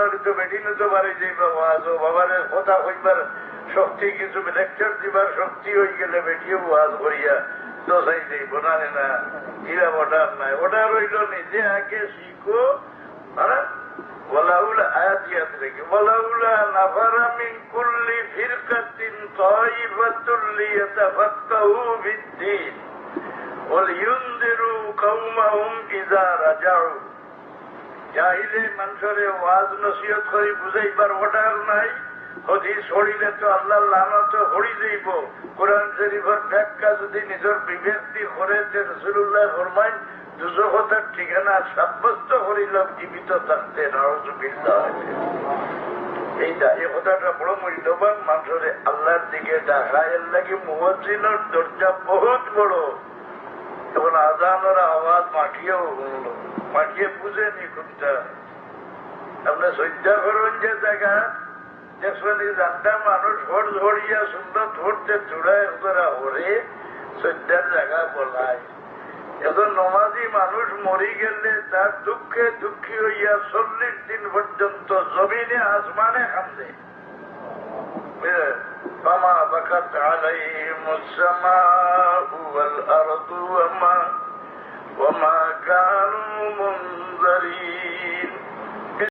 বাড়ি তো বেটি নিতে পারে যে ওয়াজ ও বাবার কথা হইবার শক্তি কিছু লেকচার দিবার শক্তি হয়ে গেলে বেটিও ওয়াজ করিয়া দোষাই যাইব না না ইরা ওটার নাই ওটা রইল নিজে আগে শিখো হ্যাঁ ওয়ালাউলা আয়াতিয়াত রেখে ওয়ালাউলা নাফারা মিন কুল্লি ফিরকাতিন তাইফাতুল লিয়াতাফাক্কাহু ফিদ-দীন ওয়ালিউনযিরু কওমাহুম ইযা রাজাউ চাইলে মানুষের ওয়াজ নসিহত করে বুঝাইবার ওটার নাই হদিস হরিলে তো আল্লাহ লানত হরি যাইব কোরআন শরীফের ব্যাখ্যা যদি নিজের বিবেকটি করে যে রাসূলুল্লাহ ফরমায় দুজখতার ঠিকানা সাব্যস্ত করিল জীবিত থাকতে নাউযুবিল্লাহ এইটা এই কথাটা বড় মূল্যবান মানুষের আল্লাহর দিকে ডাকায় লাগি মুয়াজ্জিনের দরজা বহুত বড় এখন আজানের আওয়াজ মাটিয়ে বুঝেনি কোনটা আপনার শ্রদ্ধা করুন যে জায়গা দেখবেন জানটা মানুষ ভোট ঝড়িয়া সুন্দর ধরতে চূড়ায় ওরা হরে শ্রদ্ধার জায়গা বলায় এখন নমাজি মানুষ মরি গেলে তার দুঃখে দুঃখী হইয়া 40 দিন পর্যন্ত জমিনে আসমানে কান্দে فما بكت عليهم السماء والأرض وما كانوا منذرين